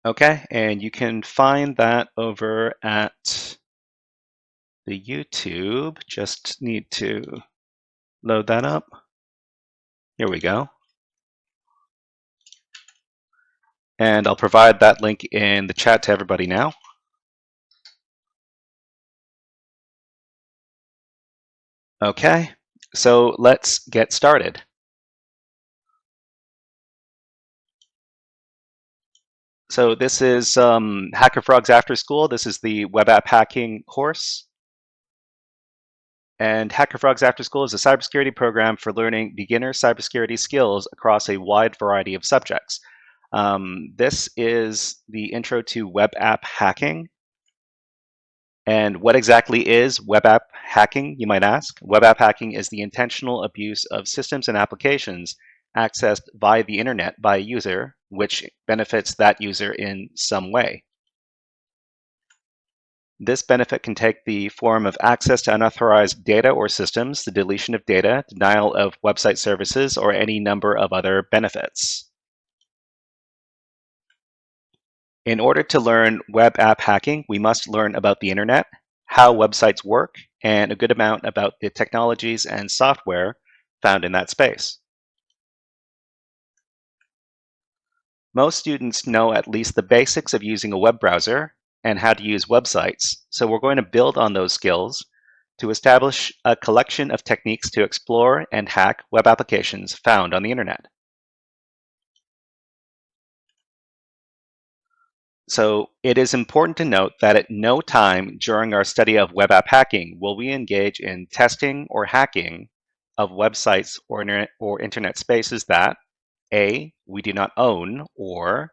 Okay, and you can find that over at the YouTube. Just need to load that up. Here we go. And I'll provide that link in the chat to everybody now. Okay, so let's get started. So this is Hacker Frogs After School. This is the web app hacking course. And Hacker Frogs After School is a cybersecurity program for learning beginner cybersecurity skills across a wide variety of subjects. This is the intro to web app hacking. And what exactly is web app hacking, you might ask? Web app hacking is the intentional abuse of systems and applications accessed via the internet by a user, which benefits that user in some way. This benefit can take the form of access to unauthorized data or systems, the deletion of data, denial of website services, or any number of other benefits. In order to learn web app hacking, we must learn about the internet, how websites work, and a good amount about the technologies and software found in that space. Most students know at least the basics of using a web browser and how to use websites, so we're going to build on those skills to establish a collection of techniques to explore and hack web applications found on the internet. So it is important to note that at no time during our study of web app hacking will we engage in testing or hacking of websites or internet spaces that A, we do not own, or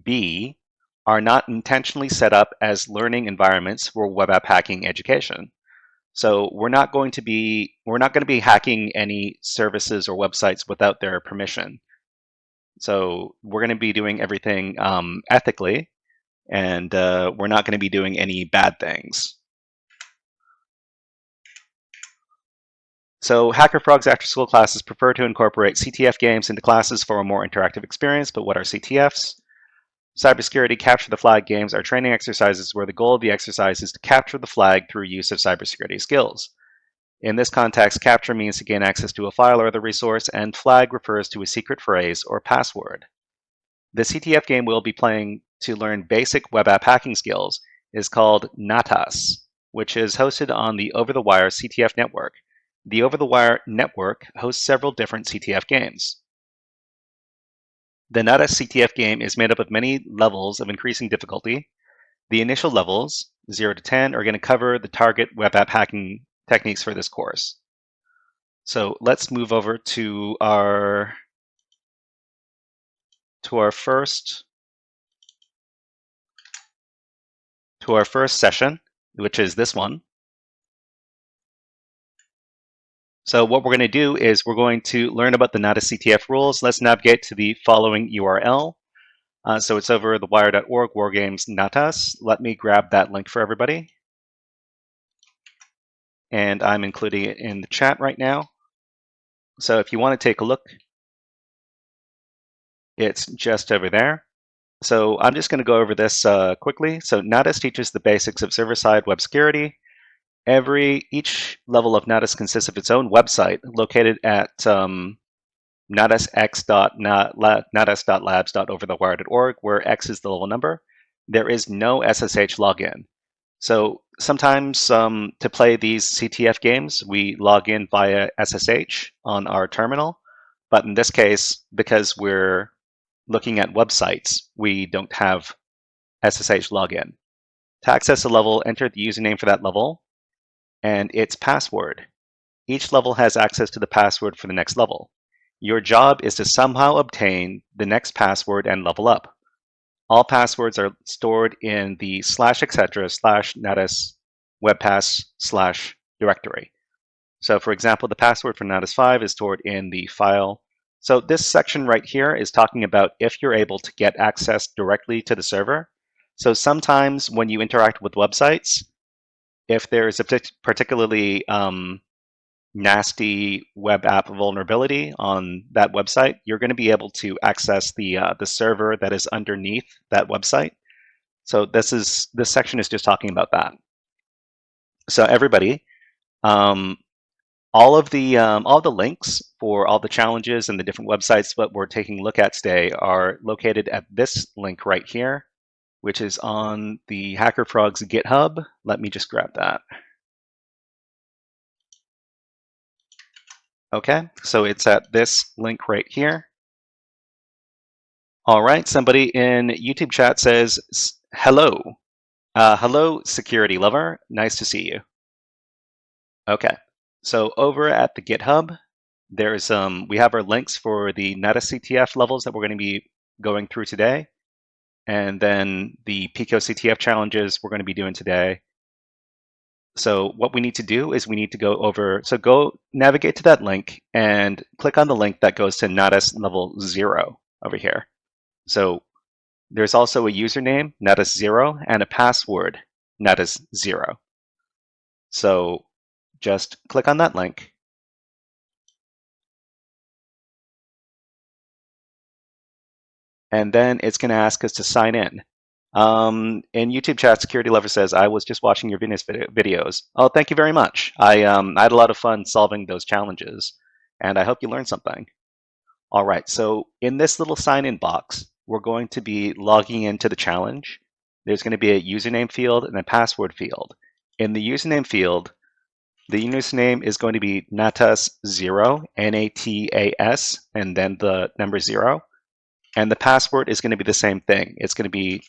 B, are not intentionally set up as learning environments for web app hacking education. So we're not going to be hacking any services or websites without their permission. So we're going to be doing everything ethically, and we're not going to be doing any bad things. So Hacker Frogs After School classes prefer to incorporate CTF games into classes for a more interactive experience, but what are CTFs? Cybersecurity Capture the Flag games are training exercises where the goal of the exercise is to capture the flag through use of cybersecurity skills. In this context, capture means to gain access to a file or other resource, and flag refers to a secret phrase or password. The CTF game we'll be playing to learn basic web app hacking skills is called Natas, which is hosted on the over-the-wire CTF network. The over-the-wire network hosts several different CTF games. The Natas CTF game is made up of many levels of increasing difficulty. The initial levels, 0 to 10, are going to cover the target web app hacking techniques for this course. So let's move over to our first session, which is this one. So what we're going to do is we're going to learn about the Natas CTF rules. Let's navigate to the following URL. So it's over thewire.org, Wargames Natas. Let me grab that link for everybody. And I'm including it in the chat right now. So if you want to take a look, it's just over there. So I'm just going to go over this quickly. So Natas teaches the basics of server-side web security. Each level of Natas consists of its own website located at natasx.natas.labs.overthewire.org, where X is the level number. There is no SSH login. So sometimes to play these CTF games, we log in via SSH on our terminal. But in this case, because we're looking at websites, we don't have SSH login. To access a level, enter the username for that level and its password. Each level has access to the password for the next level. Your job is to somehow obtain the next password and level up. All passwords are stored in the /etc/natas webpass/ directory. So for example, the password for Natas 5 is stored in the file. So this section right here is talking about if you're able to get access directly to the server. So sometimes when you interact with websites, if there is a particularly nasty web app vulnerability on that website, you're going to be able to access the server that is underneath that website. So this section is just talking about that. So everybody, um, all the links for all the challenges and the different websites that we're taking a look at today are located at this link right here, which is on the HackerFrog's GitHub. Let me just grab that. Okay, so it's at this link right here. All right, somebody in YouTube chat says, hello. Hello, security lover. Nice to see you. Okay, so over at the GitHub, there's we have our links for the NetCTF levels that we're going to be going through today, and then the picoctf challenges we're going to be doing today. So what we need to do is we need to go over, so go navigate to that link and click on the link that goes to NetS level 0 over here. So there's also a username, NetS0, and a password, NetS0. So just click on that link. And then it's going to ask us to sign in. In YouTube chat, Security Lover says, I was just watching your videos. Oh, thank you very much. I had a lot of fun solving those challenges, and I hope you learned something. All right, so in this little sign-in box, we're going to be logging into the challenge. There's going to be a username field and a password field. In the username field, the username is going to be natas0, N-A-T-A-S, and then the number 0. And the password is going to be the same thing. It's going to be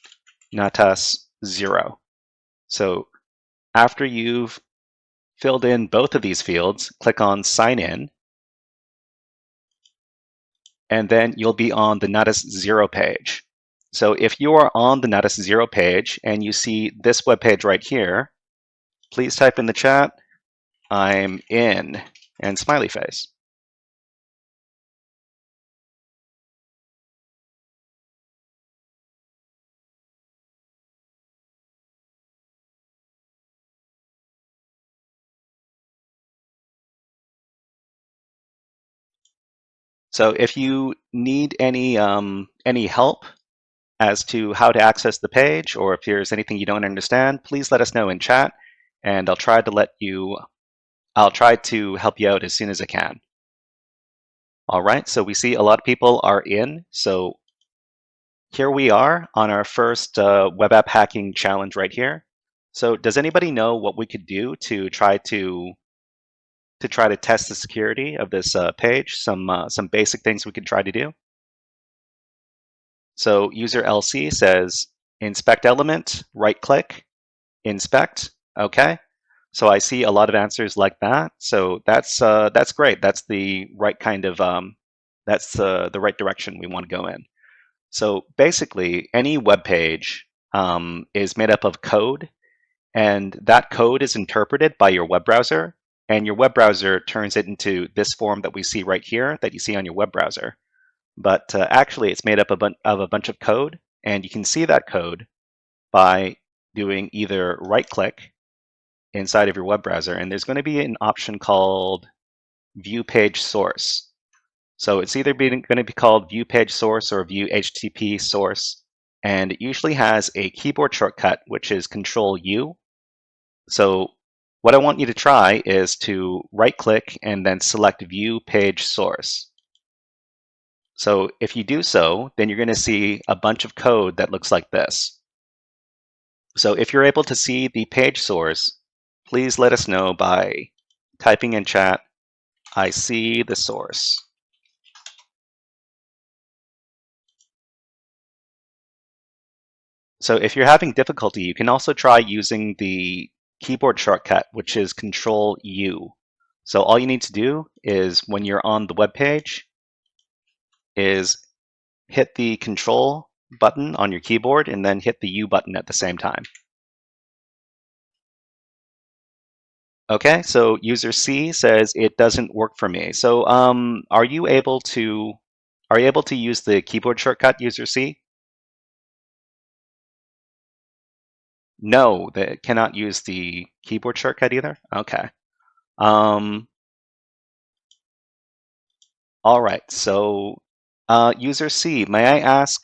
natas0. So after you've filled in both of these fields, click on Sign In, and then you'll be on the NetS0 page. So if you are on the NetS0 page and you see this web page right here, please type in the chat, I'm in, and smiley face. So if you need any help as to how to access the page, or if there's anything you don't understand, please let us know in chat, and I'll try to help you out as soon as I can. All right, so we see a lot of people are in. So here we are on our first web app hacking challenge right here. So does anybody know what we could do to try to test the security of this page? Some basic things we could try to do. So user LC says inspect element, right click, inspect. Okay. So I see a lot of answers like that. So that's great. That's the right kind of that's the right direction we want to go in. So basically, any web page is made up of code, and that code is interpreted by your web browser, and your web browser turns it into this form that we see right here that you see on your web browser. But actually, it's made up of a bunch of code, and you can see that code by doing either right-click inside of your web browser, and there's going to be an option called View Page Source. So it's either going to be called View Page Source or View HTTP Source, and it usually has a keyboard shortcut, which is Control U. So what I want you to try is to right-click and then select View Page Source. So if you do so, then you're going to see a bunch of code that looks like this. So if you're able to see the page source, please let us know by typing in chat, I see the source. So if you're having difficulty, you can also try using the keyboard shortcut, which is Control U. So all you need to do is when you're on the web page is hit the Control button on your keyboard and then hit the U button at the same time. Okay, so user C says it doesn't work for me. So are you able to use the keyboard shortcut, user C? No, they cannot use the keyboard shortcut either. Okay. All right. So, user C, may I ask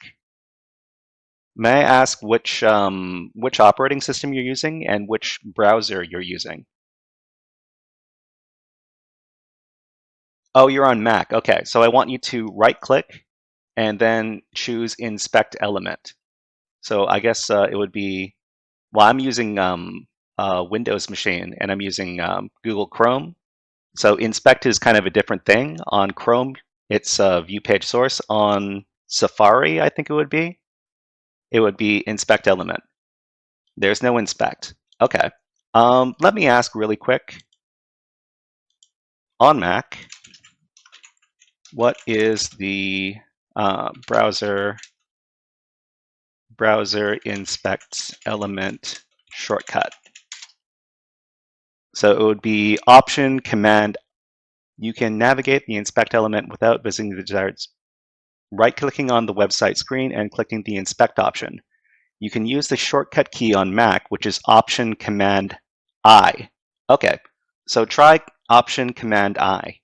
which operating system you're using and which browser you're using? Oh, you're on Mac. Okay. So I want you to right-click and then choose Inspect Element. So I guess it would be, well, I'm using a Windows machine and I'm using Google Chrome. So Inspect is kind of a different thing. On Chrome, it's View Page Source. On Safari, I think it would be Inspect Element. There's no Inspect. Okay. Let me ask really quick. On Mac, what is the browser inspect element shortcut? So it would be Option Command. You can navigate the inspect element without visiting the desired. Right-clicking on the website screen and clicking the inspect option. You can use the shortcut key on Mac, which is Option Command I. Okay, so try Option Command I.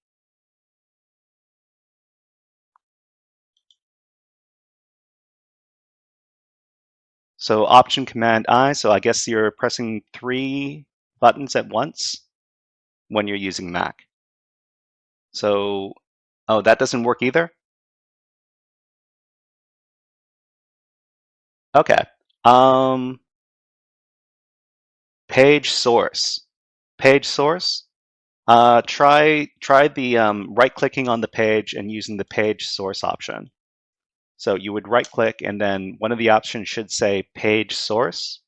So Option Command I, so I guess you're pressing 3 buttons at once when you're using Mac. So, oh, that doesn't work either? Okay. Page source. Page source. Try the right-clicking on the page and using the page source option. So you would right-click, and then one of the options should say page source.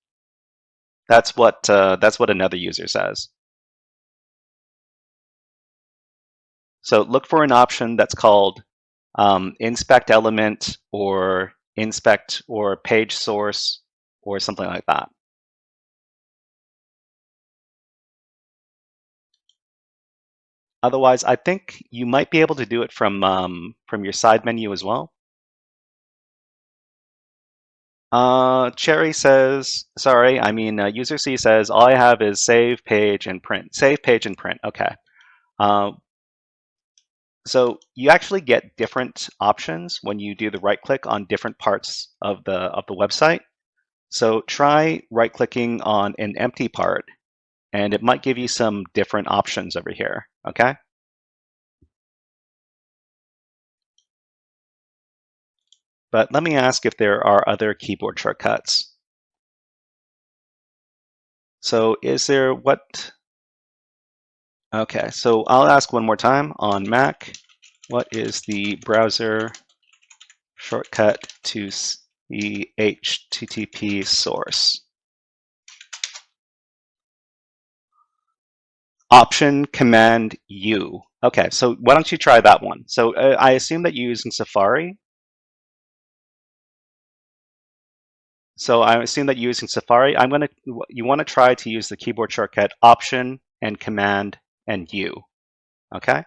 That's what another user says. So look for an option that's called inspect element or inspect or page source or something like that. Otherwise, I think you might be able to do it from your side menu as well. Cherry says, sorry, I mean, user C says, all I have is save page and print. Save page and print, okay. So you actually get different options when you do the right click on different parts of the website. So try right clicking on an empty part and it might give you some different options over here, okay? But let me ask if there are other keyboard shortcuts. So is there what? Okay, so I'll ask one more time on Mac. What is the browser shortcut to the HTTP source? Option Command U. Okay, so why don't you try that one? So I assume that you're using Safari. So I assume that you're using Safari. You want to try to use the keyboard shortcut Option and Command and U. Okay.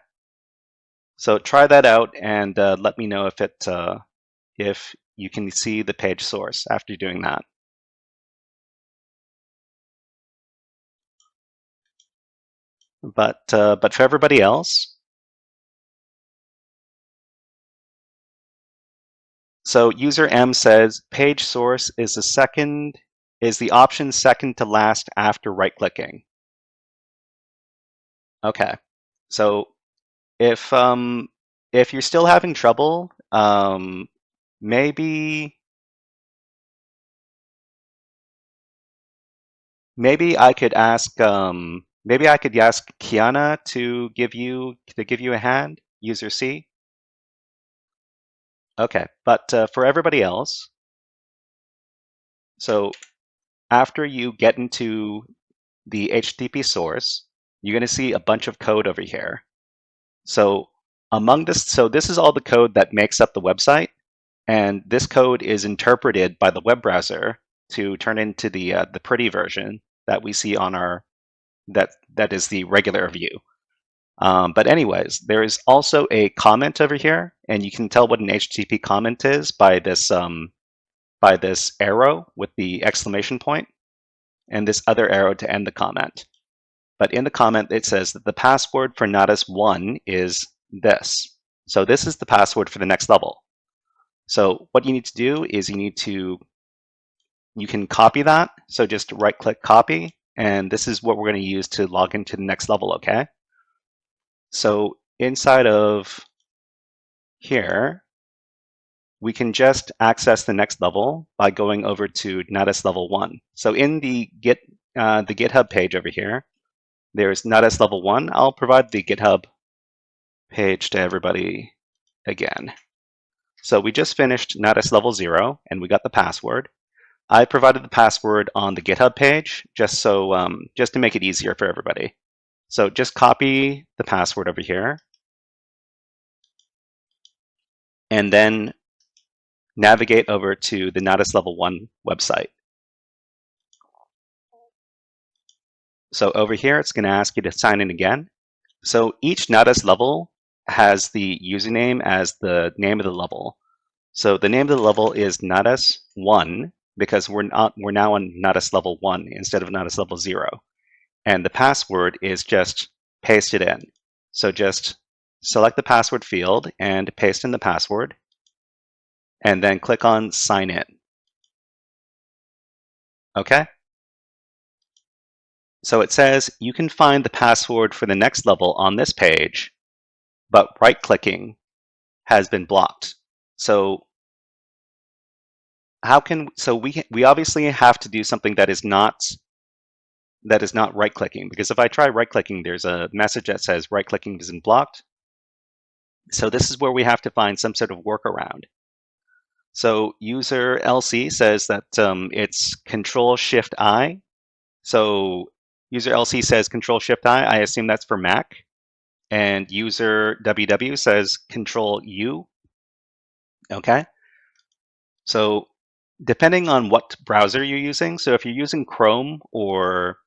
So try that out and let me know if you can see the page source after doing that. But for everybody else, so user M says page source is the option second to last after right clicking. Okay, so if you're still having trouble, maybe I could ask Kiana to give you a hand, user C. Okay, but for everybody else, so after you get into the HTTP source, you're going to see a bunch of code over here. So this is all the code that makes up the website, and this code is interpreted by the web browser to turn into the pretty version that we see on our that is the regular view. But anyways, there is also a comment over here, and you can tell what an HTTP comment is by this arrow with the exclamation point and this other arrow to end the comment. But in the comment, it says that the password for Natus1 is this. So this is the password for the next level. So what you need to do is you can copy that. So just right click copy, and this is what we're going to use to log into the next level, okay? So inside of here, we can just access the next level by going over to Natus level 1. So in the GitHub page over here, there's Natus level 1. I'll provide the GitHub page to everybody again. So we just finished Natus level 0, and we got the password. I provided the password on the GitHub page just to make it easier for everybody. So just copy the password over here, and then navigate over to the Natus level 1 website. So over here, it's going to ask you to sign in again. So each Natus level has the username as the name of the level. So the name of the level is Natus 1 because we're now on Natus level 1 instead of Natus level 0. And the password is just pasted in. So just select the password field and paste in the password, and then click on sign in. Okay? So it says you can find the password for the next level on this page, but right-clicking has been blocked. So we obviously have to do something that is not right-clicking, because if I try right-clicking, there's a message that says right-clicking isn't blocked. So this is where we have to find some sort of workaround. So user LC says that it's Control-Shift-I. So user LC says Control-Shift-I. I assume that's for Mac. And user WW says Control-U. Okay. So depending on what browser you're using, so if you're using Chrome or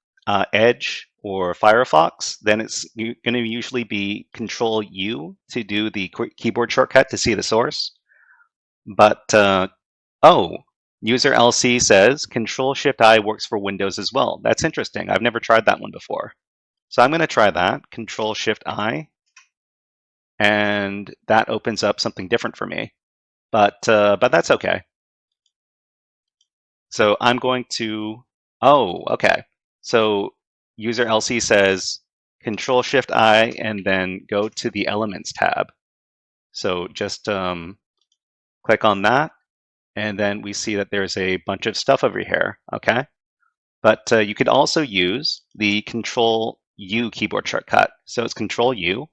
Edge or Firefox, then it's going to usually be Control-U to do the keyboard shortcut to see the source. But user LC says Control-Shift-I works for Windows as well. That's interesting. I've never tried that one before. So I'm going to try that, Control-Shift-I, and that opens up something different for me. But that's okay. So I'm going to, okay. So user LC says Control-Shift-I and then go to the Elements tab. So just click on that, and then we see that there's a bunch of stuff over here, okay? But you could also use the Control-U keyboard shortcut. So it's Control-U,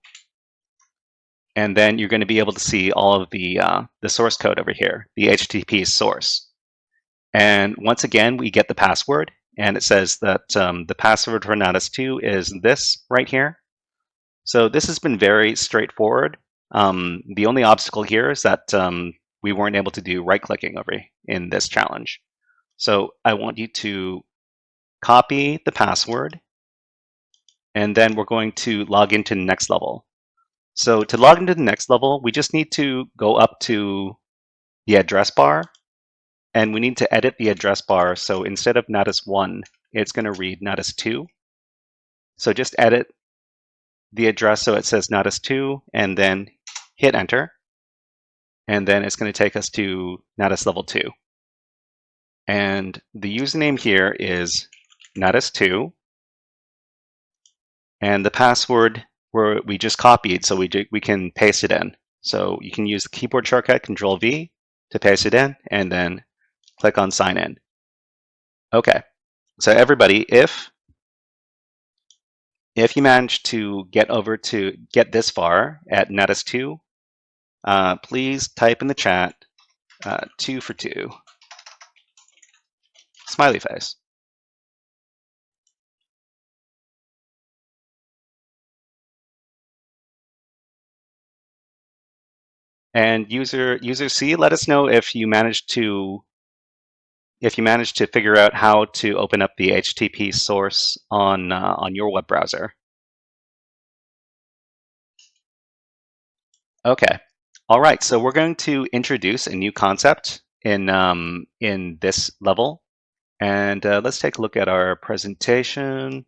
and then you're going to be able to see all of the source code over here, the HTTP source. And once again, we get the password, and it says that the password for Natus 2 is this right here. So this has been very straightforward. The only obstacle here is that we weren't able to do right-clicking over in this challenge. So I want you to copy the password, and then we're going to log into the next level. So to log into the next level, we just need to go up to the address bar, and we need to edit the address bar. So instead of Natus 1, it's going to read Natus 2. So just edit the address so it says Natus 2, and then hit enter. And then it's going to take us to Natus level 2. And the username here is Natus 2. And the password we just copied, so we can paste it in. So you can use the keyboard shortcut Control-V to paste it in, and then click on sign in. Okay, so everybody, if you manage to get this far at Natus 2, please type in the chat 2 for 2. Smiley face. And user C, let us know if you managed to figure out how to open up the HTTP source on your web browser. Okay. All right. So we're going to introduce a new concept in this level, and let's take a look at our presentation.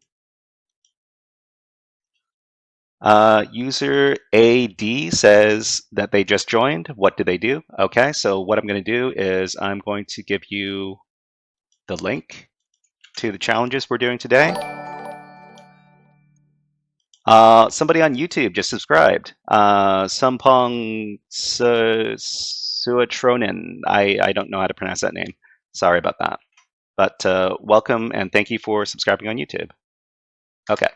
User AD says that they just joined. What do they do? Okay, so what I'm going to do is I'm going to give you the link to the challenges we're doing today. Somebody on YouTube just subscribed. Sumpong Suatronin. I don't know how to pronounce that name. Sorry about that. But welcome and thank you for subscribing on YouTube. Okay,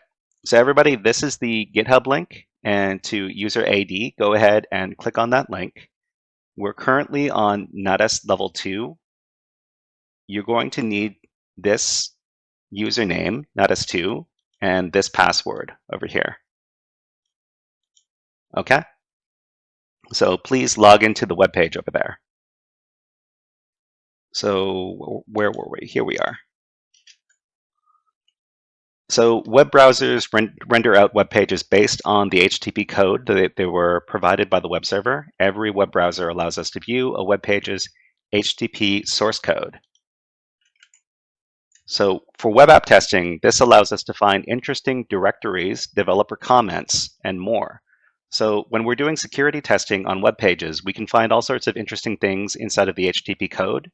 so everybody, this is the GitHub link. And to user AD, go ahead and click on that link. We're currently on NetS level 2. You're going to need this username, NetS2, and this password over here. Okay? So please log into the web page over there. So where were we? Here we are. So web browsers render out web pages based on the HTTP code that they were provided by the web server. Every web browser allows us to view a web page's HTTP source code. So for web app testing, this allows us to find interesting directories, developer comments, and more. So when we're doing security testing on web pages, we can find all sorts of interesting things inside of the HTTP code.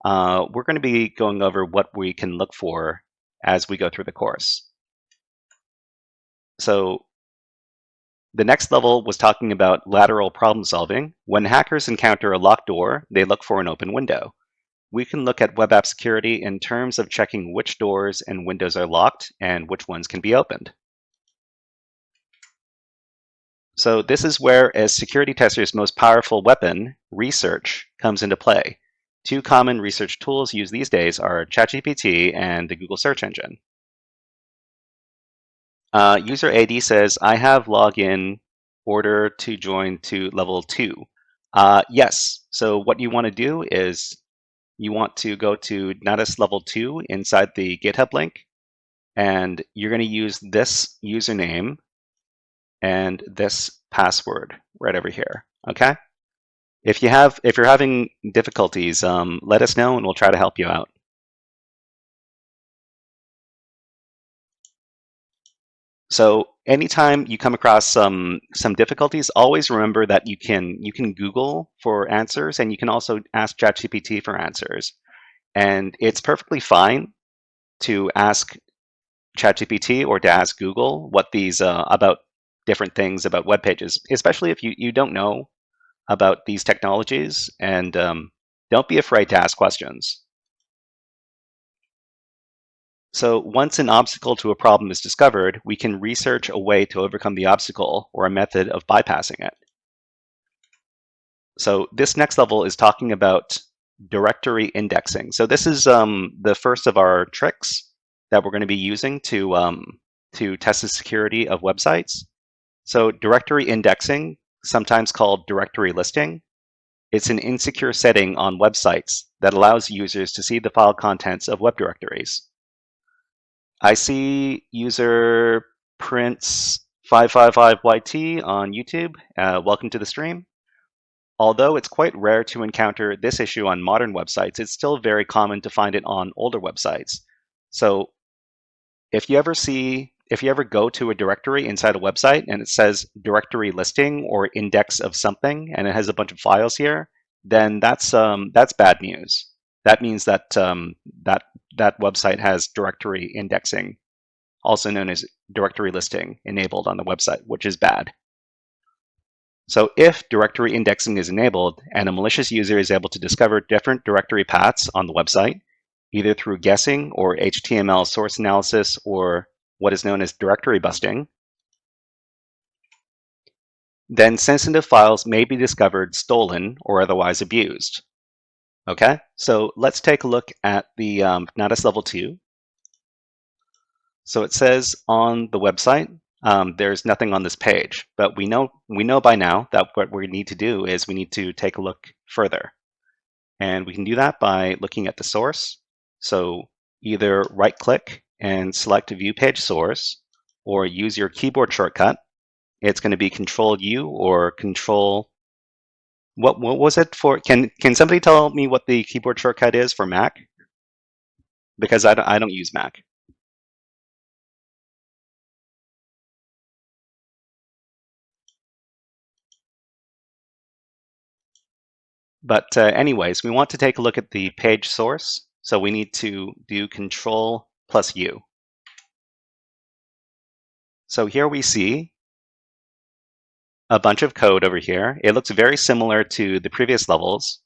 We're going to be going over what we can look for as we go through the course. So the next level was talking about lateral problem solving. When hackers encounter a locked door, they look for an open window. We can look at web app security in terms of checking which doors and windows are locked and which ones can be opened. So this is where a security tester's most powerful weapon, research, comes into play. Two common research tools used these days are ChatGPT and the Google search engine. User AD says, I have login order to join to level 2. Yes, so what you want to do is you want to go to NetS level 2 inside the GitHub link, and you're going to use this username and this password right over here. Okay. If you're having difficulties, let us know and we'll try to help you out. So anytime you come across some difficulties, always remember that you can Google for answers, and you can also ask ChatGPT for answers. And it's perfectly fine to ask ChatGPT or to ask Google what these about different things about web pages, especially if you don't know about these technologies, and don't be afraid to ask questions. So once an obstacle to a problem is discovered, we can research a way to overcome the obstacle or a method of bypassing it. So this next level is talking about directory indexing. So this is the first of our tricks that we're going to be using to test the security of websites. So directory indexing, sometimes called directory listing, it's an insecure setting on websites that allows users to see the file contents of web directories. I see user Prince555YT on YouTube. Welcome to the stream. Although it's quite rare to encounter this issue on modern websites, it's still very common to find it on older websites. So if you ever go to a directory inside a website and it says directory listing or index of something and it has a bunch of files here, then that's bad news. That means that that website has directory indexing, also known as directory listing, enabled on the website, which is bad. So if directory indexing is enabled and a malicious user is able to discover different directory paths on the website, either through guessing or HTML source analysis or what is known as directory busting, then sensitive files may be discovered stolen or otherwise abused. Okay, so let's take a look at the NetS level 2. So it says on the website, there's nothing on this page, but we know by now that what we need to do is we need to take a look further. And we can do that by looking at the source. So either right click and select view page source, or use your keyboard shortcut. It's going to be Control U or Control, what was it for? Can somebody tell me what the keyboard shortcut is for Mac? Because I don't use Mac. But anyways, we want to take a look at the page source. So we need to do Control+U. So here we see a bunch of code over here. It looks very similar to the previous levels.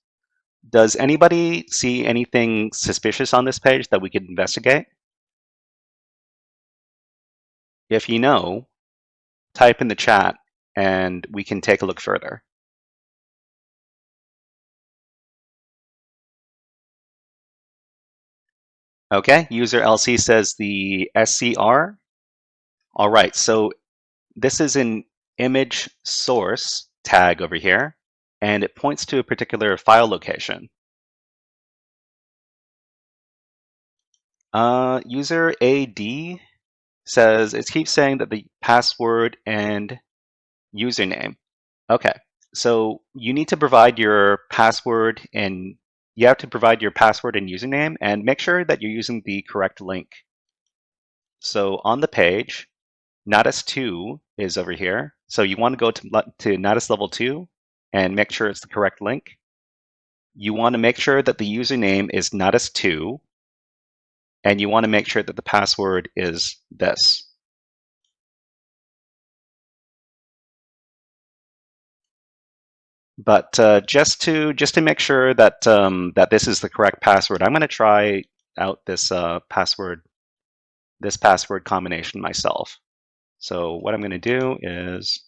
Does anybody see anything suspicious on this page that we could investigate? If you know, type in the chat and we can take a look further. Okay, user LC says the SCR. All right, so this is an image source tag over here, and it points to a particular file location. User AD says it keeps saying that the password and username. Okay, so you need to provide your password and you have to provide your password and username and make sure that you're using the correct link. So on the page, Natus 2 is over here. So you want to go to Natus level 2 and make sure it's the correct link. You want to make sure that the username is Natus 2 and you want to make sure that the password is this. But just to make sure that that this is the correct password, I'm going to try out this password combination myself. So what I'm going to do is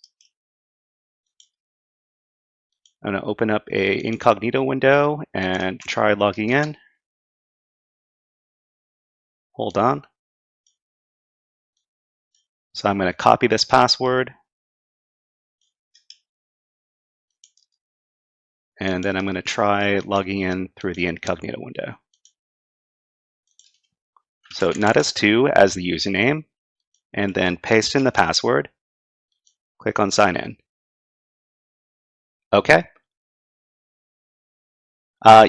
I'm going to open up a incognito window and try logging in. Hold on. So I'm going to copy this password. And then I'm going to try logging in through the incognito window. So Natus2 as the username, and then paste in the password. Click on sign in. Okay.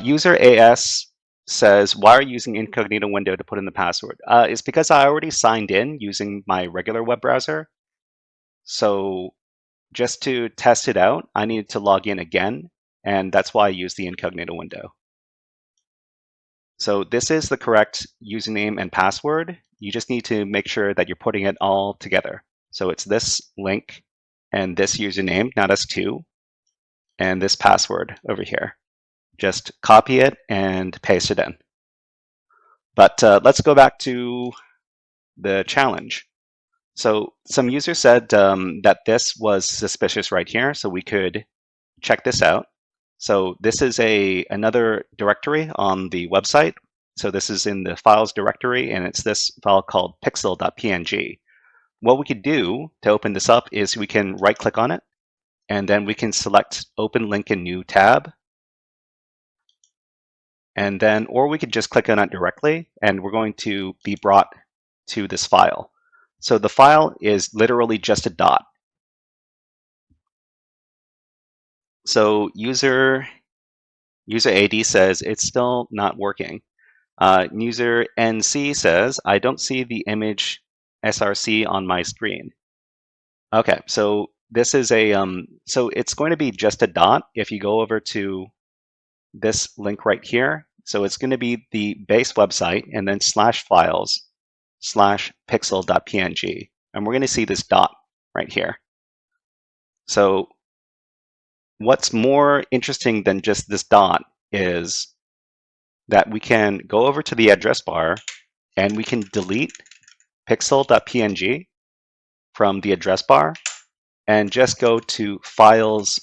User AS says, why are you using incognito window to put in the password? It's because I already signed in using my regular web browser. So just to test it out, I needed to log in again, and that's why I use the incognito window. So this is the correct username and password. You just need to make sure that you're putting it all together. So it's this link and this username, Natus2, and this password over here. Just copy it and paste it in. But let's go back to the challenge. So some users said that this was suspicious right here, so we could check this out. So this is another directory on the website. So this is in the files directory, and it's this file called pixel.png. What we could do to open this up is we can right-click on it, and then we can select Open Link in New tab. And then, or we could just click on it directly, and we're going to be brought to this file. So the file is literally just a dot. So user AD says it's still not working. User NC says, I don't see the image SRC on my screen. Okay, so this is so it's going to be just a dot if you go over to this link right here. So it's going to be the base website and then /files/pixel.png. And we're going to see this dot right here. So what's more interesting than just this dot is that we can go over to the address bar and we can delete pixel.png from the address bar and just go to files/.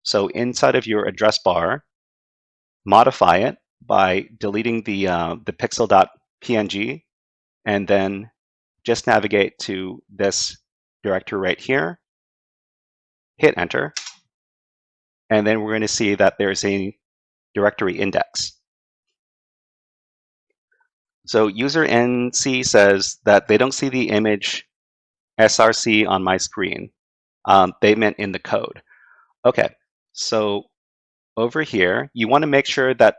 So inside of your address bar, modify it by deleting the pixel.png and then just navigate to this directory right here, hit enter, and then we're going to see that there's a directory index. So user NC says that they don't see the image SRC on my screen. They meant in the code. Okay, so over here, you want to make sure that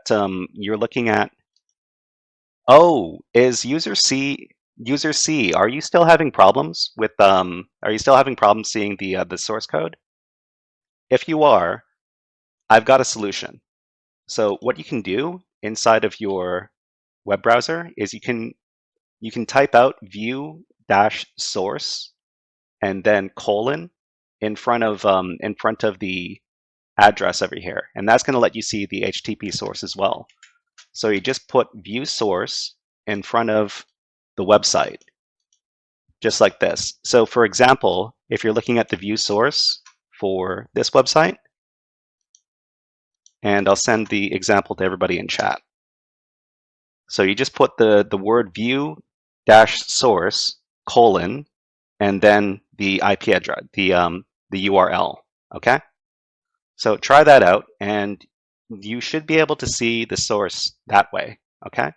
you're looking at, is user C, are you still having problems with, are you still having problems seeing the source code? If you are, I've got a solution. So what you can do inside of your web browser is you can type out view dash source and then colon in front of the address over here, and that's going to let you see the HTTP source as well. So you just put view source in front of the website, just like this. So for example, if you're looking at the view source for this website, and I'll send the example to everybody in chat. So you just put the word view dash source colon and then the IP address, the URL. Okay. So try that out, and you should be able to see the source that way. Okay.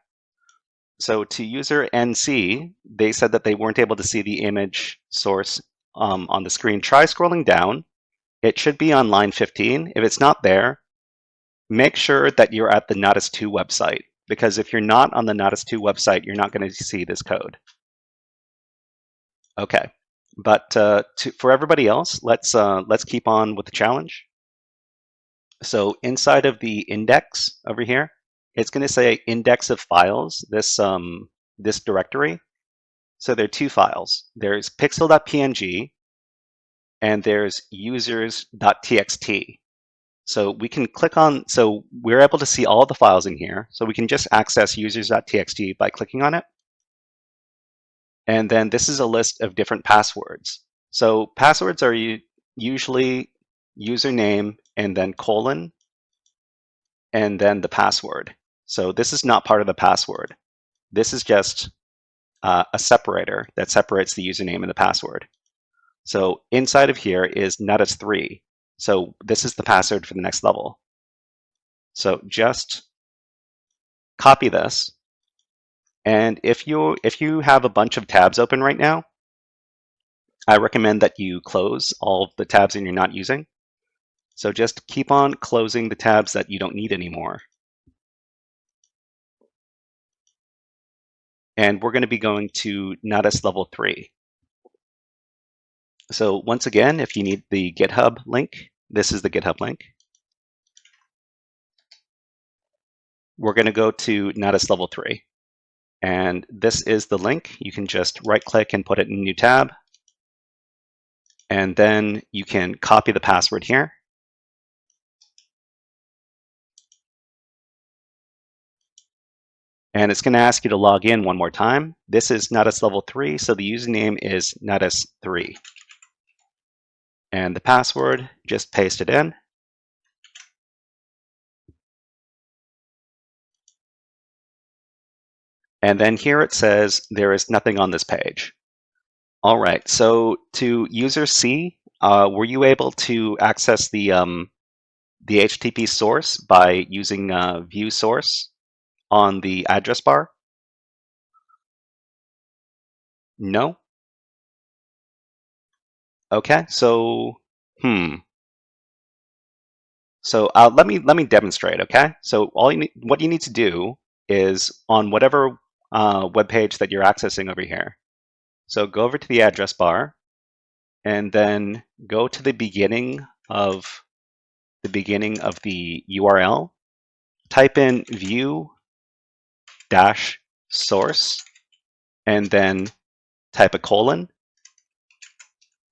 So to user NC, they said that they weren't able to see the image source on the screen. Try scrolling down. It should be on line 15. If it's not there, make sure that you're at the Natus2 website, because if you're not on the Natus2 website, you're not going to see this code. Okay, but for everybody else, let's keep on with the challenge. So inside of the index over here, it's going to say index of files, this directory. So there are two files. There's pixel.png and there's users.txt. So we can click on, so we're able to see all the files in here. So we can just access users.txt by clicking on it. And then this is a list of different passwords. So passwords are usually username and then colon and then the password. So this is not part of the password. This is just a separator that separates the username and the password. So inside of here is Natus3. So this is the password for the next level. So just copy this. And if you have a bunch of tabs open right now, I recommend that you close all of the tabs that you're not using. So just keep on closing the tabs that you don't need anymore. And we're going to be going to Natus level 3. So once again, if you need the GitHub link, this is the GitHub link. We're going to go to Natus level 3. And this is the link. You can just right click and put it in a new tab. And then you can copy the password here. And it's going to ask you to log in one more time. This is Natus level 3, so the username is Natus3. And the password, just paste it in. And then here it says there is nothing on this page. All right, so to user C, were you able to access the HTTP source by using view source on the address bar? No? Okay, so, So let me demonstrate, okay? So what you need to do is on whatever web page that you're accessing over here. So go over to the address bar, and then go to the beginning of the URL. Type in view dash source, and then type a colon,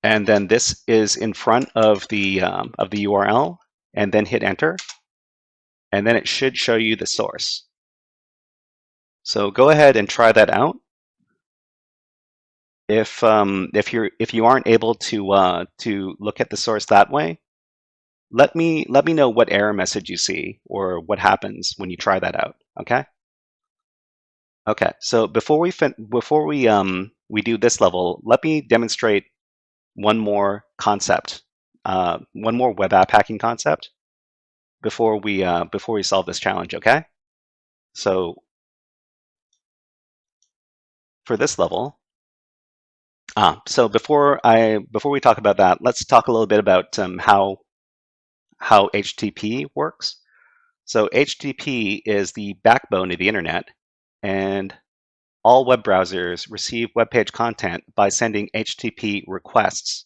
and then this is in front of the URL, and then hit enter, and then it should show you the source. So go ahead and try that out. If you aren't able to look at the source that way, let me know what error message you see or what happens when you try that out. Okay. Okay. So before we do this level, let me demonstrate one more concept, one more web app hacking concept before we solve this challenge. Okay. So for this level. So before we talk about that, let's talk a little bit about how HTTP works. So HTTP is the backbone of the internet, and all web browsers receive web page content by sending HTTP requests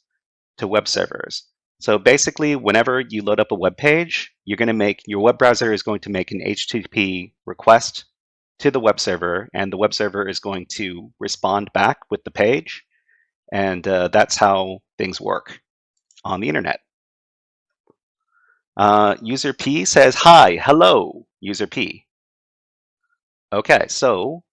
to web servers. So basically, whenever you load up a web page, your web browser is going to make an HTTP request to the web server, and the web server is going to respond back with the page, and that's how things work on the internet. User P says, "Hi, hello, User P." Okay, so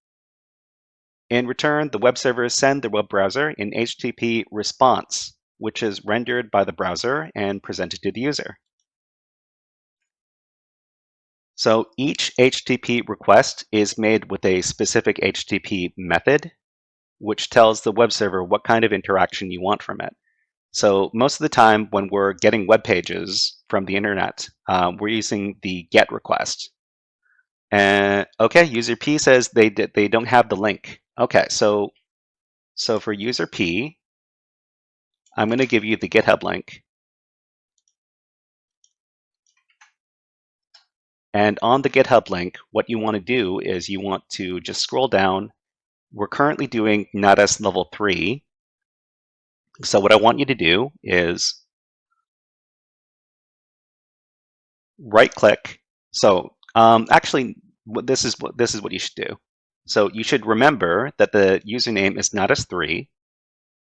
in return, the web servers send the web browser an HTTP response, which is rendered by the browser and presented to the user. So each HTTP request is made with a specific HTTP method, which tells the web server what kind of interaction you want from it. So most of the time when we're getting web pages from the internet, we're using the GET request. And okay, user P says they don't have the link. Okay, so for user P, I'm going to give you the GitHub link. And on the GitHub link, what you want to do is you want to just scroll down. We're currently doing NetS level 3. So what I want you to do is right click. So actually, this is what you should do. So you should remember that the username is NetS3.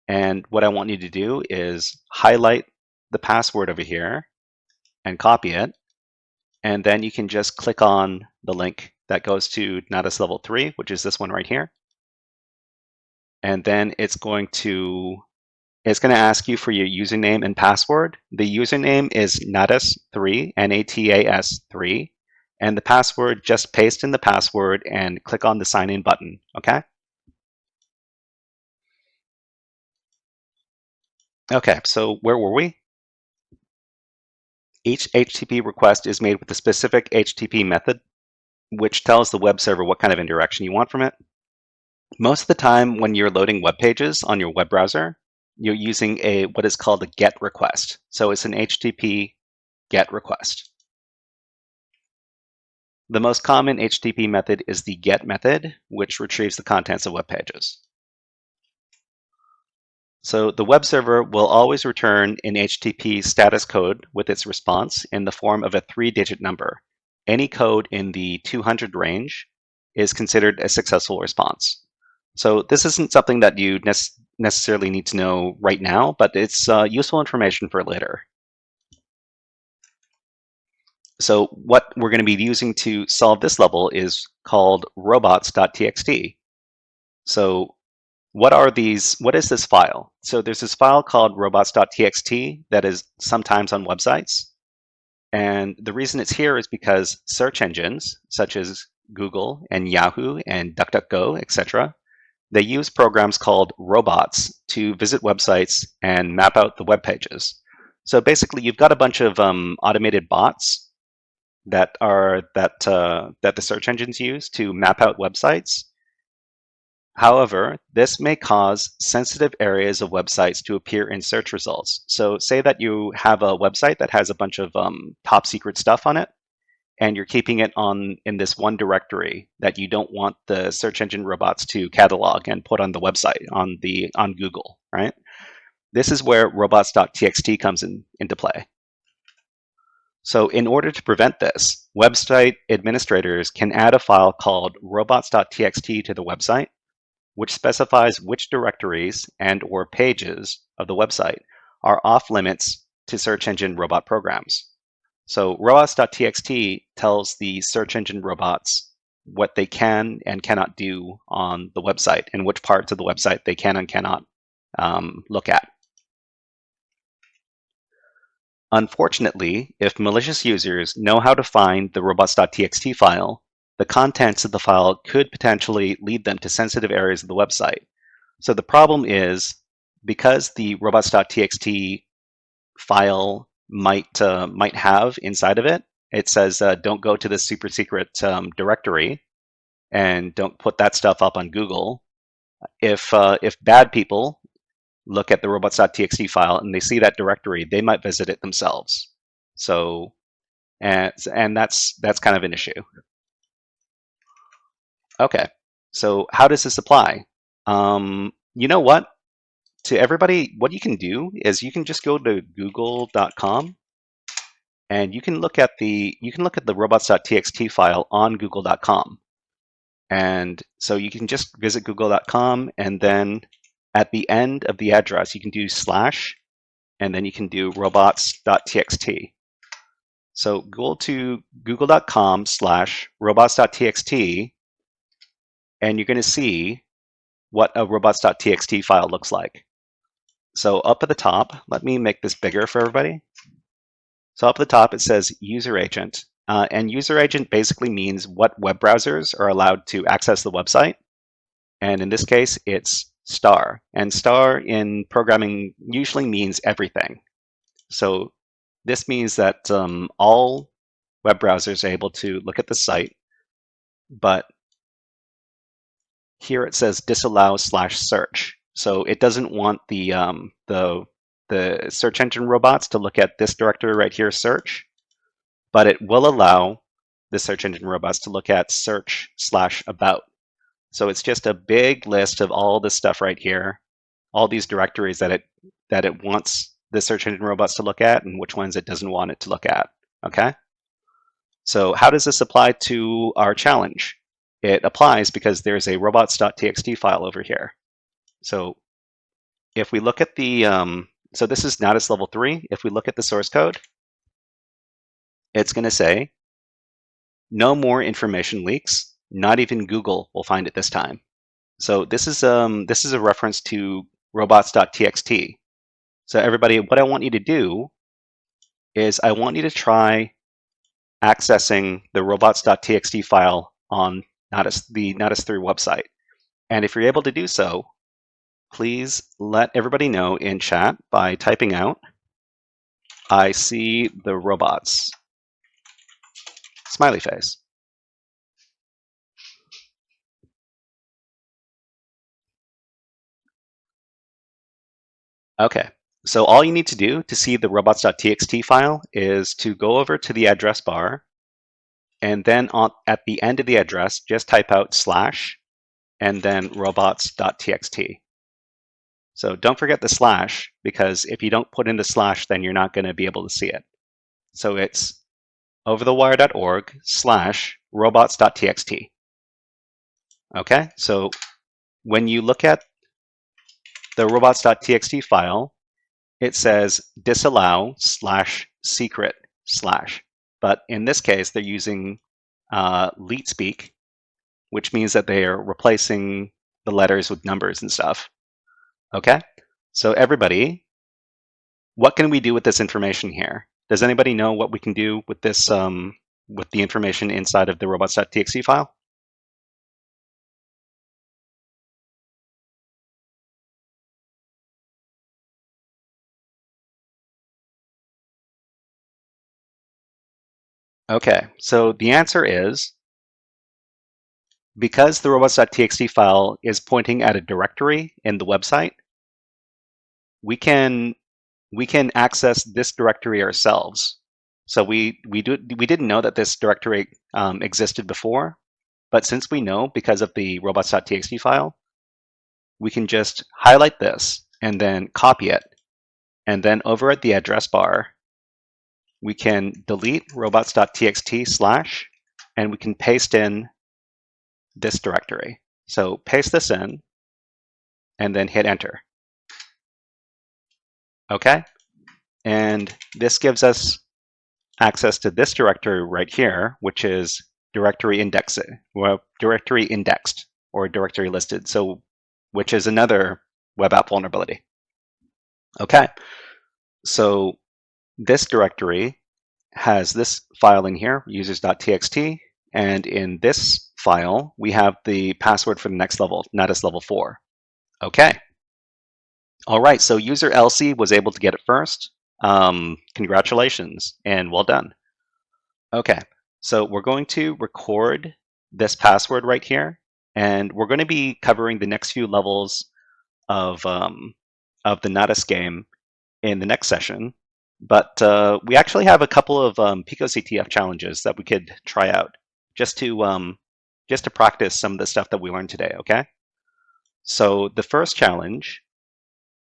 And what I want you to do is highlight the password over here and copy it. And then you can just click on the link that goes to NetS level 3, which is this one right here. And then it's going to ask you for your username and password. The username is NATAS3, NATAS3, and the password, just paste in the password and click on the sign in button, okay? Okay, so where were we? Each HTTP request is made with a specific HTTP method, which tells the web server what kind of interaction you want from it. Most of the time when you're loading web pages on your web browser, you're using what is called a GET request. So it's an HTTP GET request. The most common HTTP method is the GET method, which retrieves the contents of web pages. So the web server will always return an HTTP status code with its response in the form of a 3-digit number. Any code in the 200 range is considered a successful response. So this isn't something that you necessarily need to know right now, but it's useful information for later. So what we're going to be using to solve this level is called robots.txt. So what is this file? So there's this file called robots.txt that is sometimes on websites. And the reason it's here is because search engines such as Google and Yahoo and DuckDuckGo, etc., they use programs called robots to visit websites and map out the web pages. So basically, you've got a bunch of automated bots that the search engines use to map out websites. However, this may cause sensitive areas of websites to appear in search results. So say that you have a website that has a bunch of top secret stuff on it, and you're keeping it in this one directory that you don't want the search engine robots to catalog and put on the website on Google, right? This is where robots.txt comes into play. So in order to prevent this, website administrators can add a file called robots.txt to the website, which specifies which directories and/or pages of the website are off limits to search engine robot programs. So robots.txt tells the search engine robots what they can and cannot do on the website and which parts of the website they can and cannot look at. Unfortunately, if malicious users know how to find the robots.txt file, the contents of the file could potentially lead them to sensitive areas of the website. So the problem is, because the robots.txt file might have inside of it, it says don't go to this super secret directory and don't put that stuff up on Google. If bad people look at the robots.txt file and they see that directory, they might visit it themselves. So and that's kind of an issue. Okay, so how does this apply? You know what? to everybody, what you can do is you can just go to google.com and you can look at the robots.txt file on google.com. And so you can just visit google.com, and then at the end of the address, you can do slash, and then you can do robots.txt. So go to google.com/robots.txt, and you're going to see what a robots.txt file looks like. So up at the top, let me make this bigger for everybody. So up at the top, it says user agent. And user agent basically means what web browsers are allowed to access the website. And in this case, it's star. And star in programming usually means everything. So this means that all web browsers are able to look at the site, but here it says disallow/search. So it doesn't want the search engine robots to look at this directory right here, search, but it will allow the search engine robots to look at search/about. So it's just a big list of all this stuff right here, all these directories that it wants the search engine robots to look at and which ones it doesn't want it to look at. Okay? So how does this apply to our challenge? It applies because there's a robots.txt file over here. So if we look at the, so this is Natus level 3. If we look at the source code, it's going to say, no more information leaks. Not even Google will find it this time. So this is a reference to robots.txt. So everybody, what I want you to do is I want you to try accessing the robots.txt file on the Natus 3 website. And if you're able to do so, please let everybody know in chat by typing out, I see the robots. Smiley face. Okay, so all you need to do to see the robots.txt file is to go over to the address bar, and then at the end of the address, just type out slash, and then robots.txt. So don't forget the slash, because if you don't put in the slash, then you're not going to be able to see it. So it's overthewire.org/robots.txt. Okay, so when you look at the robots.txt file, it says disallow/secret/. But in this case, they're using leet speak, which means that they are replacing the letters with numbers and stuff. Okay, so everybody, what can we do with this information here? Does anybody know what we can do with this, with the information inside of the robots.txt file? Okay, so the answer is, because the robots.txt file is pointing at a directory in the website, we can access this directory ourselves. So we didn't know that this directory existed before, but since we know because of the robots.txt file, we can just highlight this and then copy it. And then over at the address bar, we can delete robots.txt/ and we can paste in this directory. So paste this in and then hit enter. Okay, and this gives us access to this directory right here, which is directory indexed or directory listed, so which is another web app vulnerability. Okay, so this directory has this file in here, users.txt, and in this file we have the password for the next level, Natus level 4. Okay. All right, so user Elsie was able to get it first. Congratulations and well done. Okay, so we're going to record this password right here, and we're going to be covering the next few levels of the Natus game in the next session. But we actually have a couple of picoctf challenges that we could try out just to practice some of the stuff that we learned today. Okay, so the first challenge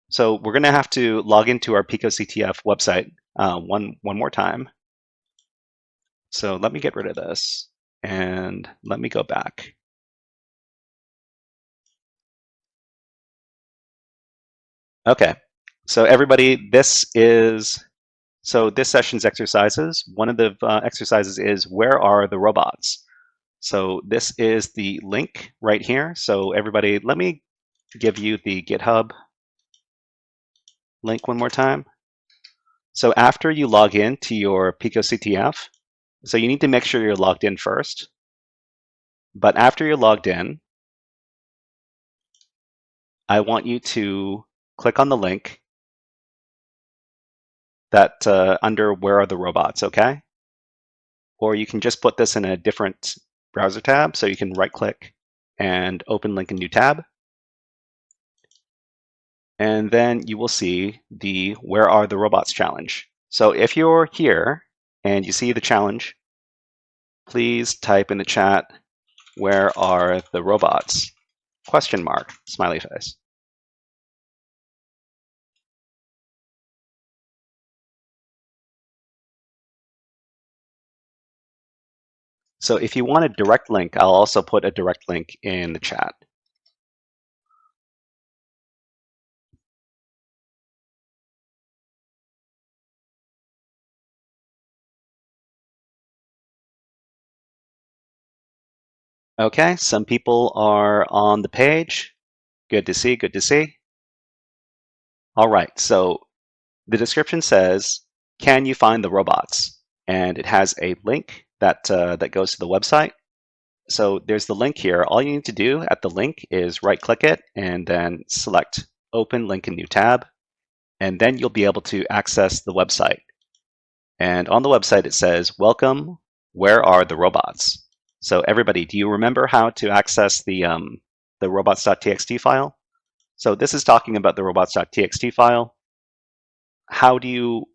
So we're going to have to log into our picoctf website one more time. So let me get rid of this and let me go back. Okay, so everybody, this session's exercises. One of the exercises is, where are the robots? So this is the link right here. So everybody, let me give you the GitHub link one more time. So after you log in to your picoctf, so you need to make sure you're logged in first. But after you're logged in, I want you to click on the link that under where are the robots, okay? Or you can just put this in a different browser tab. So you can right click and open link in new tab. And then you will see the where are the robots challenge. So if you're here and you see the challenge, please type in the chat, where are the robots? Question mark, smiley face. So if you want a direct link, I'll also put a direct link in the chat. Okay, some people are on the page. Good to see, good to see. All right, so the description says, can you find the robots? And it has a link that, that goes to the website. So there's the link here. All you need to do at the link is right click it and then select open link in new tab. And then you'll be able to access the website. And on the website, it says, welcome, where are the robots? So everybody, do you remember how to access the robots.txt file? So this is talking about the robots.txt file. How do you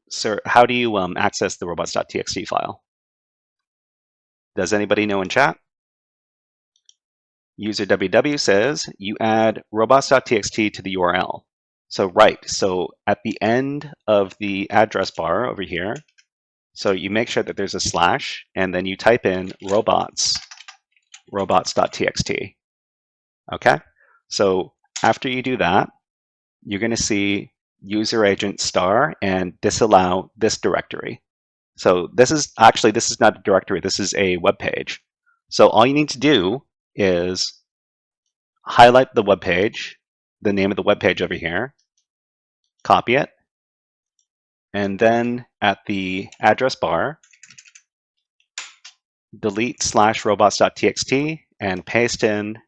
access the robots.txt file? Does anybody know in chat? User WW says you add robots.txt to the URL. So right, so at the end of the address bar over here, so you make sure that there's a slash, and then you type in robots.txt. Okay? So after you do that, you're going to see user agent star and disallow this directory. So this is not a directory, this is a web page. So all you need to do is highlight the web page, the name of the web page over here, copy it, and then at the address bar, delete /robots.txt and paste in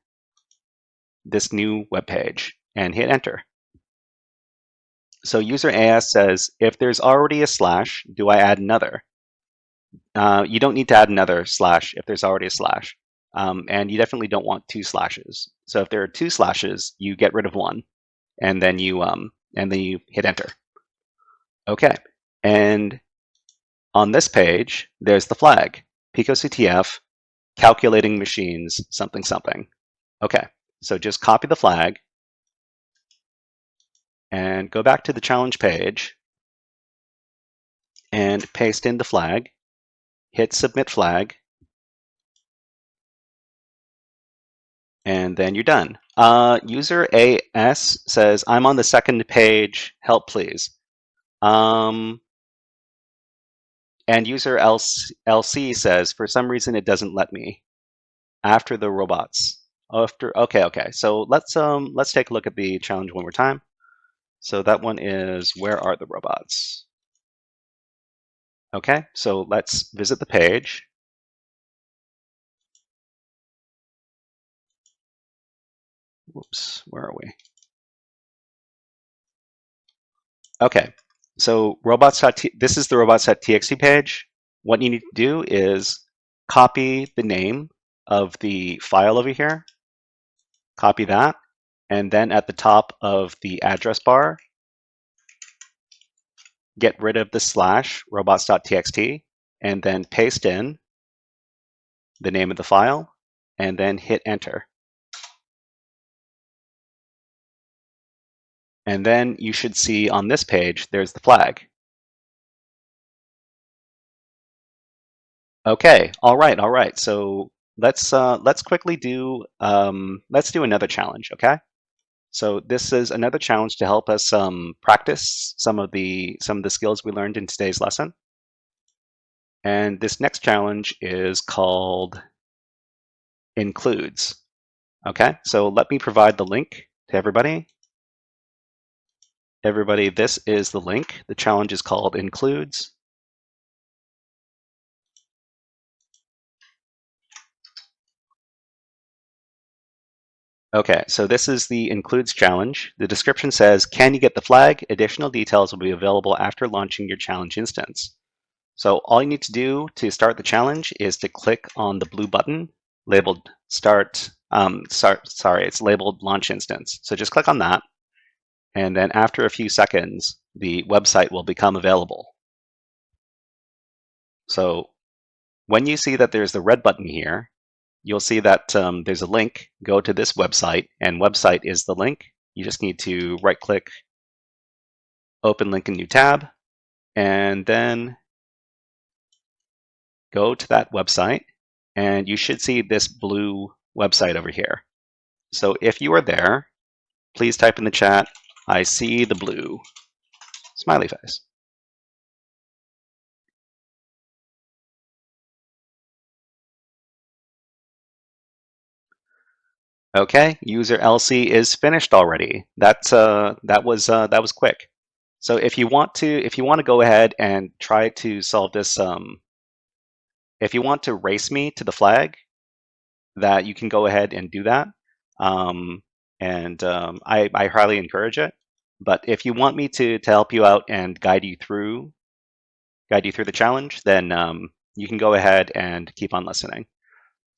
this new web page and hit enter. So user AS says, if there's already a slash, do I add another? You don't need to add another slash if there's already a slash. And you definitely don't want two slashes. So if there are two slashes, you get rid of one, and then you hit enter. Okay, and on this page, there's the flag, picoctf calculating machines something something. Okay, so just copy the flag and go back to the challenge page and paste in the flag, hit submit flag, and then you're done. User AS says, I'm on the second page, help please. And user LC says, for some reason it doesn't let me. After the robots. Okay. So let's take a look at the challenge one more time. So that one is, where are the robots? Okay, so let's visit the page. Whoops, where are we? Okay, so this is the robots.txt page. What you need to do is copy the name of the file over here, copy that, and then at the top of the address bar, get rid of the slash robots.txt, and then paste in the name of the file, and then hit enter. And then you should see on this page, there's the flag. Okay, all right. So let's quickly do let's do another challenge, okay? So this is another challenge to help us practice some of the skills we learned in today's lesson. And this next challenge is called includes. Okay, so let me provide the link to everybody. Everybody, this is the link. The challenge is called includes. Okay, so this is the includes challenge. The description says, can you get the flag? Additional details will be available after launching your challenge instance. So all you need to do to start the challenge is to click on the blue button labeled it's labeled launch instance. So just click on that. And then after a few seconds, the website will become available. So when you see that there's the red button here, you'll see that there's a link. Go to this website, and website is the link. You just need to right-click, open link in new tab, and then go to that website, and you should see this blue website over here. So if you are there, please type in the chat, I see the blue smiley face. Okay, user LC is finished already. That was quick. So if you want to go ahead and try to solve this, if you want to race me to the flag, that you can go ahead and do that, I highly encourage it. But if you want me to help you out and guide you through the challenge, then you can go ahead and keep on listening.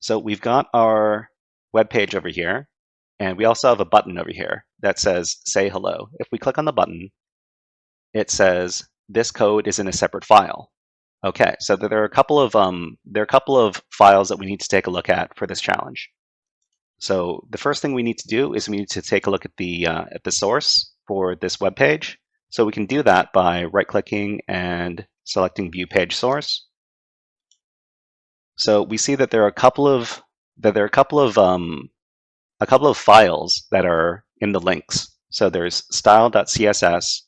So we've got our web page over here, and we also have a button over here that says say hello. If we click on the button, it says this code is in a separate file. Okay, so there are a couple of files that we need to take a look at for this challenge. So the first thing we need to do is we need to take a look at the source for this web page. So we can do that by right-clicking and selecting View Page Source. So we see that there are a couple of files that are in the links. So there's style.css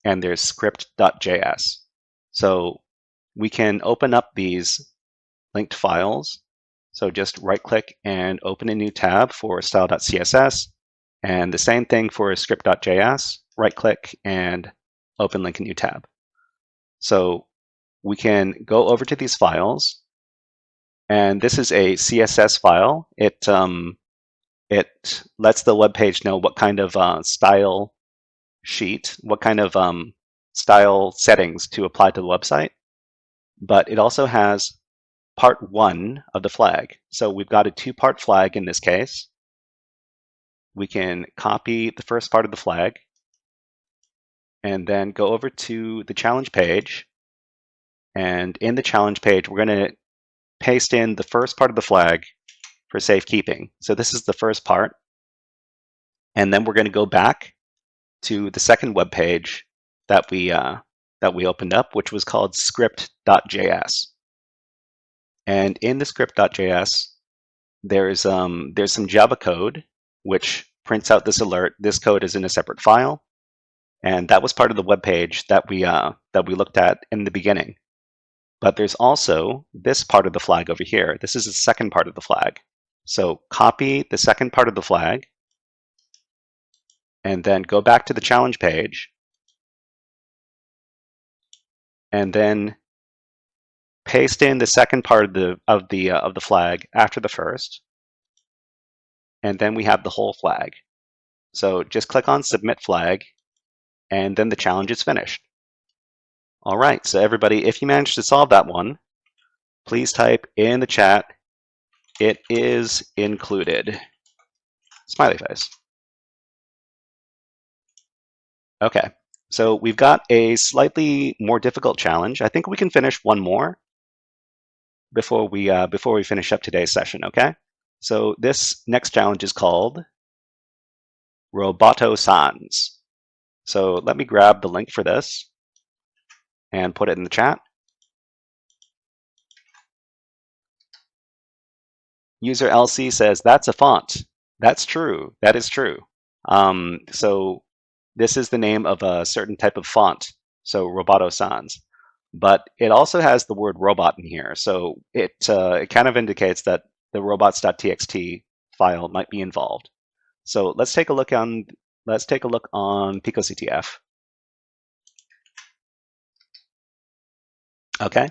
and there's script.js. So we can open up these linked files. So just right-click and open a new tab for style.css, and the same thing for script.js. Right-click and open link a new tab. So we can go over to these files, and this is a CSS file. It lets the web page know what kind of style sheet, what kind of style settings to apply to the website. But it also has part 1 of the flag. So we've got a 2-part flag in this case. We can copy the first part of the flag and then go over to the challenge page. And in the challenge page, we're going to paste in the first part of the flag for safekeeping. So this is the first part. And then we're going to go back to the second web page that we opened up, which was called script.js. And in the script.js, there's some Java code which prints out this alert. This code is in a separate file, and that was part of the web page that we looked at in the beginning. But there's also this part of the flag over here. This is the second part of the flag. So copy the second part of the flag, and then go back to the challenge page, and then paste in the second part of the flag after the first, and then we have the whole flag. So just click on Submit Flag, and then the challenge is finished. All right, so everybody, if you managed to solve that one, please type in the chat, it is included. Smiley face. Okay, so we've got a slightly more difficult challenge. I think we can finish one more before we finish up today's session, okay? So this next challenge is called Roboto Sans. So let me grab the link for this and put it in the chat. User LC says, that's a font. That's true. That is true. So this is the name of a certain type of font, so Roboto Sans. But it also has the word robot in here, so it kind of indicates that the robots.txt file might be involved. So let's take a look on picoctf. Okay,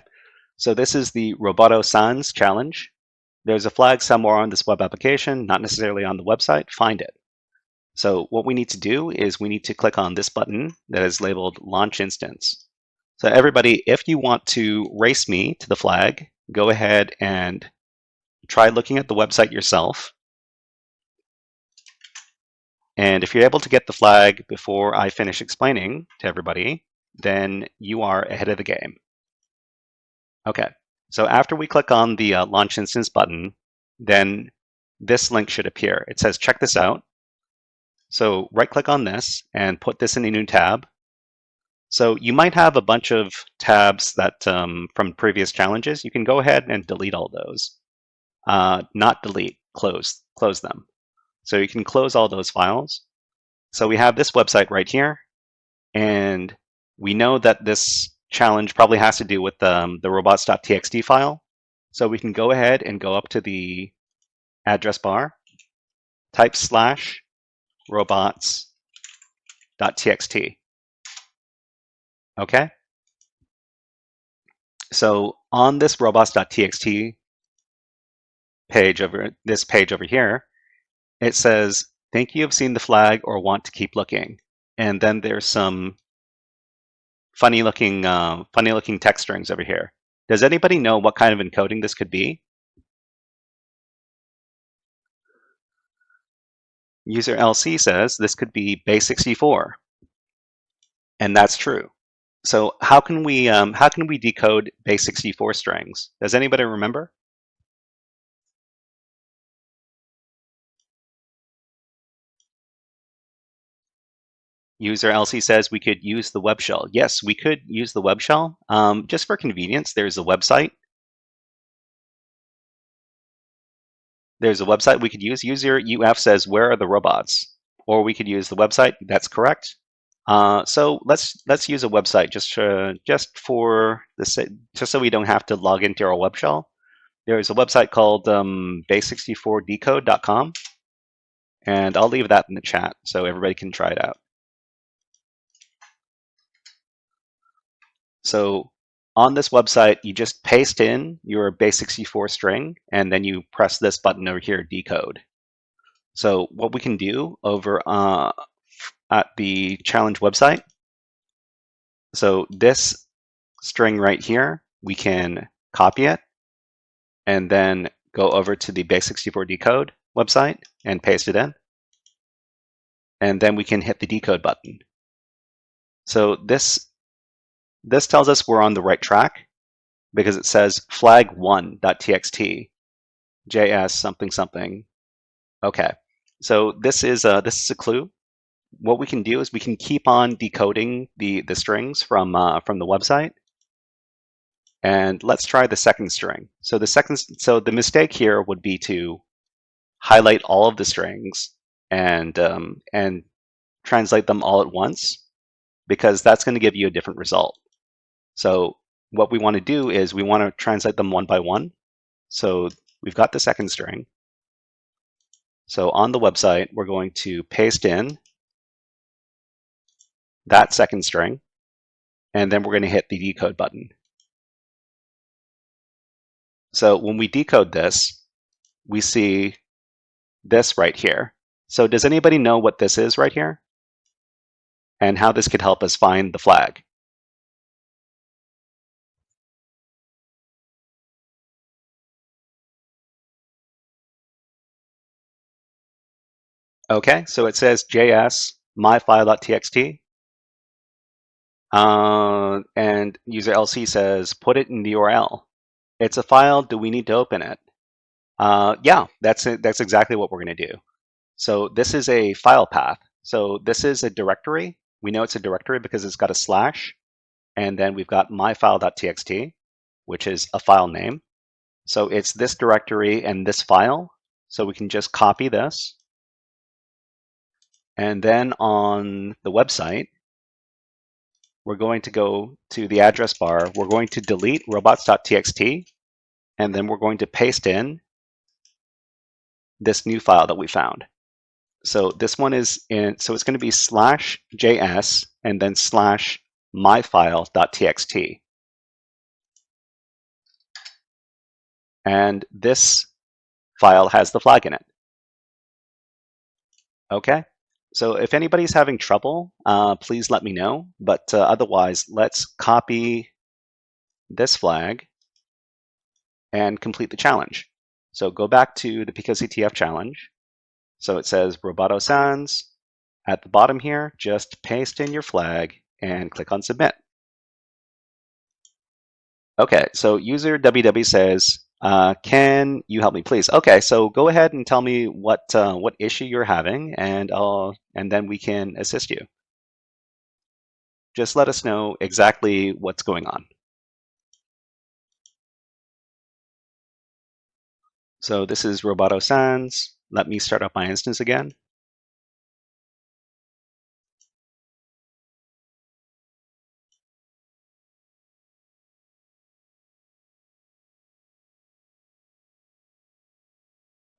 so this is the Roboto Sans challenge. There's a flag somewhere on this web application, not necessarily on the website. Find it. So what we need to do is we need to click on this button that is labeled Launch Instance. So everybody, if you want to race me to the flag, go ahead and try looking at the website yourself. And if you're able to get the flag before I finish explaining to everybody, then you are ahead of the game. Okay, so after we click on the Launch Instance button, then this link should appear. It says, check this out. So right-click on this and put this in a new tab. So you might have a bunch of tabs that from previous challenges. You can go ahead and delete all those. Not delete, close them. So you can close all those files. So we have this website right here, and we know that this challenge probably has to do with the robots.txt file. So we can go ahead and go up to the address bar, type /robots.txt. Okay? So on this robots.txt page over here, it says, think you have seen the flag or want to keep looking. And then there's some funny looking text strings over here. Does anybody know what kind of encoding this could be? User LC says this could be base64, and that's true. So how can we decode base64 strings? Does anybody remember? User LC says we could use the web shell. Yes, we could use the web shell. Just for convenience, there's a website. There's a website we could use. User UF says, where are the robots? Or we could use the website. That's correct. So let's use a website just so we don't have to log into our web shell. There's a website called base64decode.com, and I'll leave that in the chat so everybody can try it out. So on this website, you just paste in your base64 string, and then you press this button over here, decode. So what we can do over at the challenge website, so this string right here, we can copy it and then go over to the base64 decode website and paste it in. And then we can hit the decode button. So this tells us we're on the right track because it says flag1.txt, JS something something. Okay, so this is a clue. What we can do is we can keep on decoding the strings from the website. And let's try the second string. So the mistake here would be to highlight all of the strings and translate them all at once, because that's going to give you a different result. So what we want to do is we want to translate them one by one. So we've got the second string. So on the website, we're going to paste in that second string, and then we're going to hit the decode button. So when we decode this, we see this right here. So does anybody know what this is right here? And how this could help us find the flag? Okay, so it says JS myfile.txt. And user LC says, put it in the URL. It's a file. Do we need to open it? Yeah, that's exactly what we're going to do. So this is a file path. So this is a directory We know it's a directory because it's got a slash, and then we've got myfile.txt, which is a file name. So it's this directory and this file. So we can just copy this. And then on the website, we're going to go to the address bar. We're going to delete robots.txt, and then we're going to paste in this new file that we found. So this one is in, so it's going to be /js and then /myfile.txt. And this file has the flag in it. Okay, so if anybody's having trouble, please let me know. But otherwise, let's copy this flag and complete the challenge. So go back to the picoctf challenge. So it says Roboto Sans. At the bottom here, just paste in your flag and click on submit. Okay, so user WW says, can you help me please? Okay, so go ahead and tell me what issue you're having, and then we can assist you. Just let us know exactly what's going on. So this is Roboto Sans. Let me start up my instance again.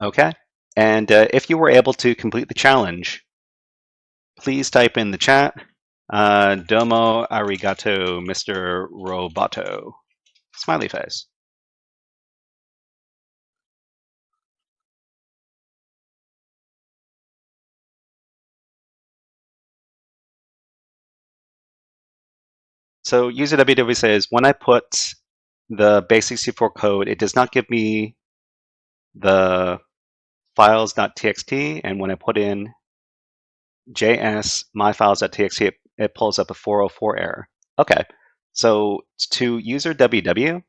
Okay, and if you were able to complete the challenge, please type in the chat, domo arigato, Mr. Roboto. Smiley face. So user WW says, when I put the base64 code, it does not give me the files.txt, and when I put in JS myfiles.txt, it pulls up a 404 error. Okay, so to user WW,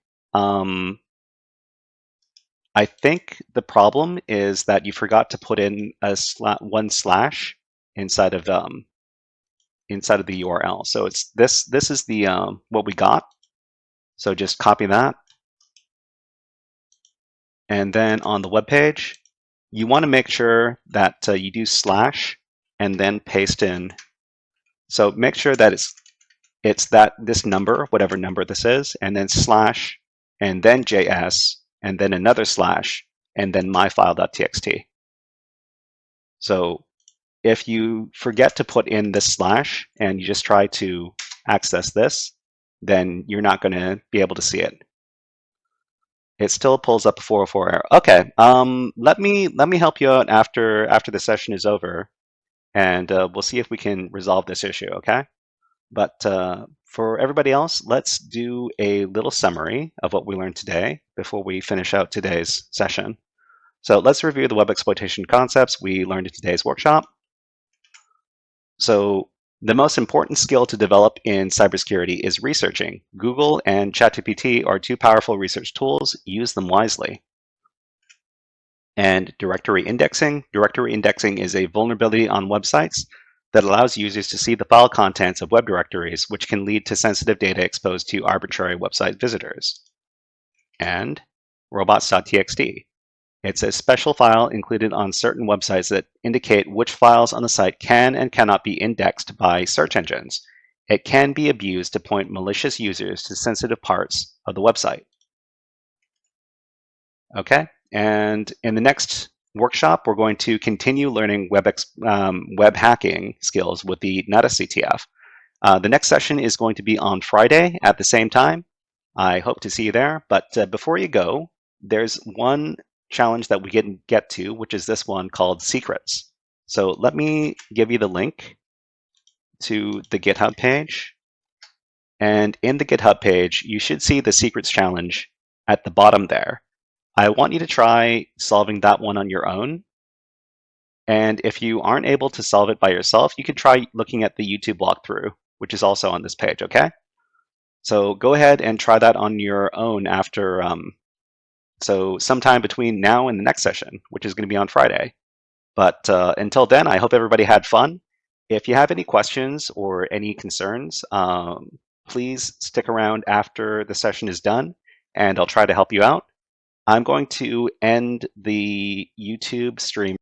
I think the problem is that you forgot to put in a one slash inside of the URL. So it's this. This is the what we got. So just copy that, and then on the web page, you want to make sure that you do slash and then paste in. So make sure that it's that this number, whatever number this is, and then slash, and then JS, and then another slash, and then myfile.txt. So if you forget to put in this slash and you just try to access this, then you're not going to be able to see it. It still pulls up a 404 error. Okay, let me help you out after the session is over, and we'll see if we can resolve this issue. Okay, but for everybody else, let's do a little summary of what we learned today before we finish out today's session. So let's review the web exploitation concepts we learned in today's workshop. So the most important skill to develop in cybersecurity is researching. Google and ChatGPT are two powerful research tools. Use them wisely. And directory indexing. Directory indexing is a vulnerability on websites that allows users to see the file contents of web directories, which can lead to sensitive data exposed to arbitrary website visitors. And robots.txt. It's a special file included on certain websites that indicate which files on the site can and cannot be indexed by search engines. It can be abused to point malicious users to sensitive parts of the website. Okay, and in the next workshop, we're going to continue learning web hacking skills with the NetCTF. The next session is going to be on Friday at the same time. I hope to see you there, but before you go, there's one challenge that we get to, which is this one called secrets. So let me give you the link to the GitHub page. And in the GitHub page, you should see the secrets challenge at the bottom there. I want you to try solving that one on your own. And if you aren't able to solve it by yourself, you can try looking at the YouTube walkthrough, which is also on this page, okay? So go ahead and try that on your own after so sometime between now and the next session, which is going to be on Friday. But until then, I hope everybody had fun. If you have any questions or any concerns, please stick around after the session is done, and I'll try to help you out. I'm going to end the YouTube stream